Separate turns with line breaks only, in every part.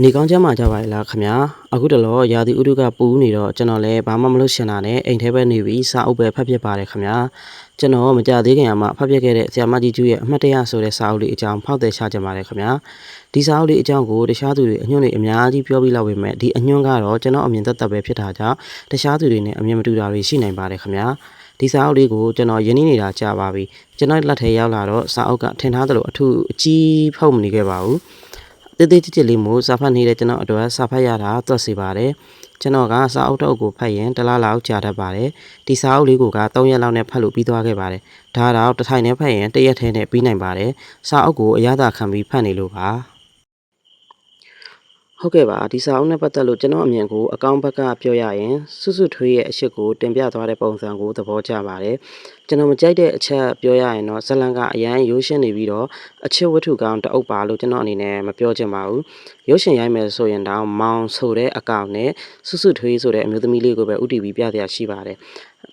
နေကောင်းချမ်းမှာကြပါလားခင်ဗျာအခုတလောရာသီဥတုကပူနေတော့ကျွန်တော်လည်းဘာမှမလုပ်ရှင်တာနဲ့အိမ်ထဲပဲနေပြီးစာအုပ်ပဲဖတ်ပြပါတယ်ခင်ဗျာကျွန်တော်မကြသေးခင်ကမှဖတ်ပြခဲ့တဲ့ဆရာမကြီးကျူးရဲ့အမှတ်တရဆိုတဲ့စာအုပ်လေးအကြောင်းဖောက်သည်ချကြပါတယ်ခင်ဗျာဒီစာအုပ်လေးအကြောင်းကိုတခြားသူတွေအညွှန်းတွေအများကြီးပြောပြီးလောက်ပေမဲ့ဒီအညွှန်းကတော့ကျွန်တော်အမြင်သက်သက်ပဲဖြစ်တာကြောင့်တခြားသူတွေနဲ့အမြင်မတူတာတွေရှိနိုင်ပါတယ်ခင်ဗျာဒီစာအုပ်လေးကိုကျွန်တော်ယင်းနေတာကြားပါပြီကျွန်တော်လက်ထဲရောက်လာတော့စာအုပ်ကထင်ထားသလိုအထူးအကြီးဖောက်မနေခဲ့ပါဘူးတေးသေးချစ်လေးမျိုးစာဖတ်နေတဲ့ကျွန်တော်အတွက်စာဖတ်ရတာသွက်စီပါတယ်ကျွန်တော်ကစာအုပ်တစ်အုပ်ကိုဖတ်ရင်တစ်လလောက်ကြာတတ်ပါတယ်ဒီစာအုပ်လေးက3ရက်လောက်နဲ့ဖတ်လို့ပြီးသွားခဲ့ပါတယ်ဒါတော့တစ်ထိုင်နဲ့ဖတ်ရင်တစ်ရက်ထဲနဲ့ပြီးနိုင်ပါတယ်စာအုပ်ကိုအရသာခံပြီးဖတ်နေလို့ပါဟုတ်ကဲ့ပါဒီစာအုပ်နဲ့ပတ်သက်လို့ကျွန်တော်အမြင်ကိုအကောင့်ဘက်ကပြောရရင်စွစွထွေးရဲ့အရှိကိုတင်ပြသွားတဲ့ပုံစံကိုသဘောကျပါတယ်ကျွန်တော်မကြိုက်တဲ့အချက်ပြောရရင်တော့ဇလန်ကအရန်ရိုးရှင်းနေပြီးတော့အချစ်ဝတ္ထုကောင်းတအုပ်ပါလို့ကျွန်တော်အနေနဲ့မပြောချင်ပါဘူးရုပ်ရှင်ရိုက်မယ်ဆိုရင်တောင်မောင်ဆိုတဲ့အကောင့်နဲ့စွစွထွေးဆိုတဲ့အမျိုးသမီးလေးကိုပဲဥတီပြီးပြပြရှိပါတယ်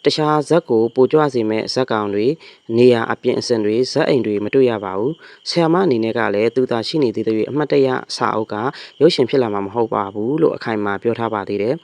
တခြားဇက်ကိုပိုကြွစေမဲ့ဇက်ကောင်တွေနေရာအပြင်အစင်တွေဇက်အိမ်တွေမတွေ့ရပါဘူးဆရာမအနေနဲ့ကလည်းသူသာရှိနေသေးတဲ့အမှတ်တရစာအုပ်ကရုပ်ရှင်ဖြစ်လာမှာမဟုတ်ပါဘူးလို့အခိုင်အမာပြောထားပါသေးတယ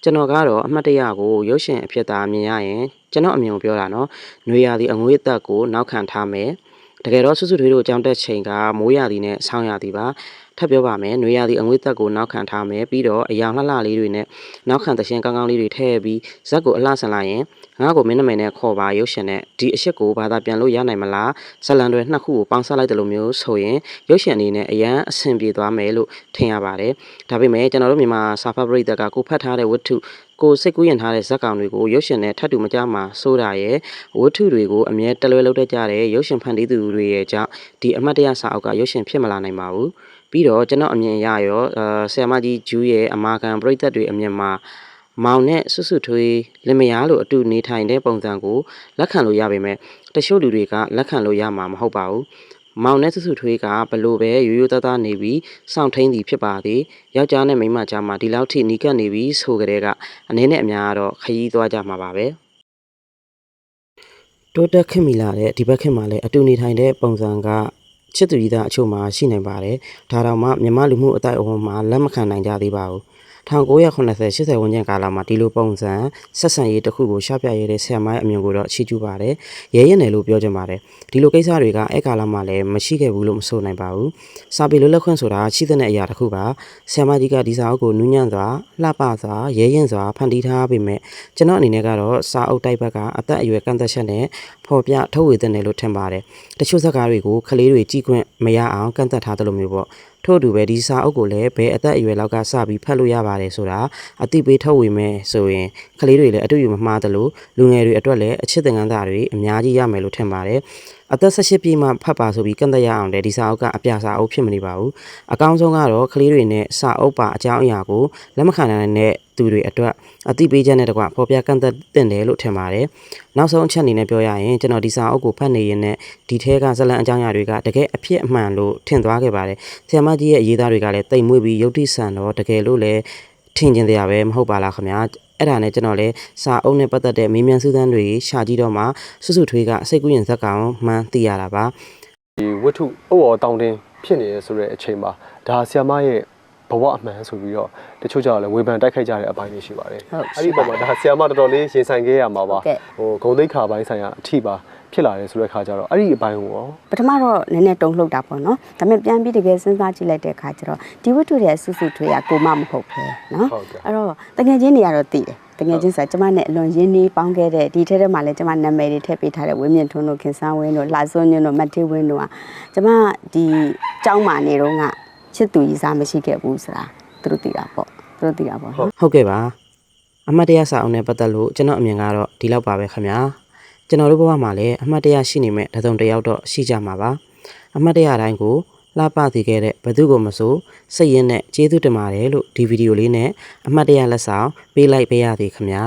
်ကျွန်တော်ကတော့အမှတ်တရကိုရုပ်ရှင်အဖြစ်သာမြင်ရရင်ကျွန်တော်အမြင်ကိုပြောတာနော်နွေရာသီအငွေ့အသက်ကိုနောက်ခံထားမယ်တကယ်တော့စွစွထွေးတို့အကြောင်းတက်ချိန်ကမိုးရာသီနဲ့ဆောင်းရာသီပါထပ်ပြောပါမယ်နွေရာသီအငွေ့သက်ကိုနောက်ခံထားမယ်ပြီးတော့အယောင်လှလှလေးတွေနဲ့နောက်ခံသရှင်ကောင်းကောင်းလေးတွေထည့်ပြီးဇက်ကိုအလှဆန်လိုက်ရင်ငါ့ကိုမင်းနမိန်နဲ့ခေါ်ပါရုပ်ရှင်နဲ့ဒီအရှိကိုဘာသာပြန်လို့ရနိုင်မလားဇလန်တွေနှစ်ခုကိုပေါင်းစပ်လိုက်တယ်လို့မျိုးဆိုရင်ရုပ်ရှင်အနေနဲ့အရန်အဆင်ပြေသွားမယ်လို့ထင်ရပါတယ်ဒါပေမဲ့ကျွန်တော်တို့မြန်မာစာဖတ်ပရိသတ်ကကိုဖတ်ထားတဲ့ဝတ္ထုကိုစိတ်ကူးရင်ထားတဲ့ဇက်ကောင်တွေကိုရုပ်ရှင်နဲ့ထပ်တူမကြမှာစိုးတာရဲ့ဝတ္ထုတွေကိုအမြဲတလွဲလုပ်တတ်ကြတဲ့ရုပ်ရှင်ဖန်တီးသူတွေရဲ့ကြောင့်ဒီအမှတ်တရစာအုပ်ကရုပ်ရှင်ဖြစ်မလာနိုင်ပါဘူးပြီးတော့ကျွန်တော်အမြင်ရရောဆရာမကြီးဂျူးရဲ့အမာခံပရိသတ်တွေအမြင်မှာမောင်နဲ့စွစွထွေးလင်မယားလိုအတူနေထိုင်တဲ့ပုံစံကိုလက်ခံလို့ရပေမဲ့တချို့လူတွေကလက်ခံလို့ရမှာမဟုတ်ပါဘူးမောင်နဲ့စွစွထွေးကဘလို့ပဲရိုးရိုးသားသားနေပြီးစောင့်ထိန်သည်ဖြစ်ပါသည်ယောက်ျားနဲ့မိန်းမကြားမှာဒီလောက်ထိနီးကပ်နေပြီးဆိုကြတဲ့ကအနေနဲ့အများကတော့ခရီးသွားကြမှာပါပဲတိုးတက်ခင်မိလာတဲ့ဒီဘက်ခင်မှာလည်းအတူနေထိုင်တဲ့ပုံစံကချစ်သူကြီးသားအချို့မှာရှိနိုင်ပါတယ်ဒါတောင်မှမြမလူမှုအတိုက်အဝန်းမှာလက်မခံနိုင်ကြသေးပါဘူး1980 80ဝန်းကျင်ကာလမှာဒီလိုပုံစံဆက်ဆံရေးတစ်ခုကိုရှာပြရတဲ့ဆရာမရဲ့အမြင်ကိုတော့ချီးကျူးပါတယ်ရဲရဲနယ်လို့ပြောချင်ပါတယ်ဒီလိုကိစ္စတွေကအဲ့ကာလမှာလည်းမရှိခဲ့ဘူးလို့မဆိုနိုင်ပါဘူးစာပေလွတ်လပ်ခွင့်ဆိုတာရှိတဲ့အရာတစ်ခုပါဆရာမကြီးကဒီစာအုပ်ကိုနူးညံ့စွာလှပစွာရဲရင်စွာဖန်တီးထားပေမဲ့ကျွန်တော်အနေနဲ့ကတော့စာအုပ်တိုက်ဘက်ကအသက်အရွယ်ကန့်သက်ချက်နဲ့ဖော်ပြထုတ်ဝေတဲ့နယ်လို့ထင်ပါတယ်တချို့ဇာတ်ကားတွေကိုကလေးတွေကြည့်ခွင့်မရအောင်ကန့်သက်ထားတယ်လို့မျိုးပေါ့ထို့အတူပဲဒီစာအုပ်ကိုလည်းဘယ်အသက်အရွယ်လောက်ကစပြီးဖတ်လို့ရပါတယ်ဆိုတာအသိပေးထုတ်ဝေမယ်ဆိုရင်ကလေးတွေလည်းအတူတူမမှားသလိုလူငယ်တွေအတွက်လည်းအချစ်သင်ခန်းစာတွေအများကြီးရမယ်လို့ထင်ပါတယ်အသက်18ပြည့်မှဖတ်ပါဆိုပြီးကန့်သက်ရအောင်လေဒီစာအုပ်ကအပြစာအုပ်ဖြစ်မနေပါဘူးအကောင်းဆုံးကတော့ကလေးတွေနဲ့စာအုပ်ပါအကြောင်းအရာကိုလက်မခံနိုင်တဲ့သူတွေအတွက်အသိပေးချက်နဲ့တကွဖော်ပြကန့်သက်တင်တယ်လို့ထင်ပါတယ်နောက်ဆုံးအချက်အနေနဲ့ပြောရရင်ကျွန်တော်ဒီစာအုပ်ကိုဖတ်နေရင်နဲ့ဒီထဲကဇလန်အကြောင်းအရာတွေကတကယ်အဖြစ်အမှန်လို့ထင်သွားခဲ့ပါတယ်ဆရာမကြီးရဲ့အရေးသားတွေကလည်းတိမ်မွေ့ပြီးယုတ်တိဆန်တော့တကယ်လို့လည်းထင်ကျင်တရားပဲမဟုတ်ပါလားခင်ဗျာအဲ့ဒါနဲ့ကျွန်တော်လည်းစာအုပ်နဲ့ပတ်သက်တဲ့မေးမြန်းစူးစမ်းတွေရှာကြည့်တော့မှစွစွထွေးကစိတ်ကူးရင်ဇက်ကောင်မှန်းသိရတာပါဒ
ီဝတ္ထုအုပ်အော်တောင်းတင်းဖြစ်နေရဆိုတဲ့အချိန်မှာဒါဆရာမရဲ့ဘဝအမှန်ဆိုပြီးတော့တချို့ကြောင့်လည်းဝေဖန်တိုက်ခိုက်ကြတဲ့အပိုင်းတွေရှိပါတယ်အဲ့ဒီပုံမှာဒါဆရာမတော်တော်လေးရင်ဆိုင်ခဲ့ရမှာပါဟိုဂုံသိက္ခာပိုင်းဆိုင်ရာအထိပါဖြစ်လာတယ်ဆိုတဲ့ခါကျတော့အဲ့ဒီအပိုင်းကိုရော
ပထမတော့နည်းနည်းတုံ့လှုပ်တာပေါ့နော်ဒါပေမဲ့ပြန်ပြီးတကယ်စဉ်းစားကြည့်လိုက်တဲ့အခါကျတော့ဒီဝတ္ထုရဲ့စွစွထွေးကကိုမမဟုတ်ပဲနော်အဲ့တော့တကယ်ချင်းတွေကတော့သိတယ်တကယ်ချင်းဆိုကျမနဲ့အလွန်ရင်းနှီးပေါင်းခဲ့တဲ့ဒီထဲထဲမှာလည်းကျမနာမည်တွေထည့်ပေးထားတဲ့ဝင်းမြင့်ထွန်းတို့ခင်ဆန်းဝင်းတို့လှစွန်းညွန့်တို့မတ်ထေးဝင်းတို့ကကျမဒီကျောင်းမှာနေတော့ကချစ်သူကြီးစားမရှိခဲ့ဘူးဆိုတာသူတို့သိတာပေါ့ဟ
ုတ်ကဲ့ပါအမှတ်တရစာအုပ်နဲ့ပတ်သက်လို့ကျွန်တော်အမြင်ကတော့ဒီလောက်ပါပဲခင်ဗျာကျွန်တော်တို့ဘဝမှာလည်းအမှတ်တရရှိနေမဲ့တစုံတစ်ယောက်တော့ရှိကြမှာပါအမှတ်တရတိုင်းကို လှပစေခဲ့တဲ့ဘသူကိုမဆိုစိတ်ရင်းနဲ့ကျေးဇူးတင်ပါတယ်လို့ဒီဗီဒီယိုလေးနဲ့အမှတ်တရလက်ဆောင်ပေးလိုက်ပေးရသည်ခင်ဗျာ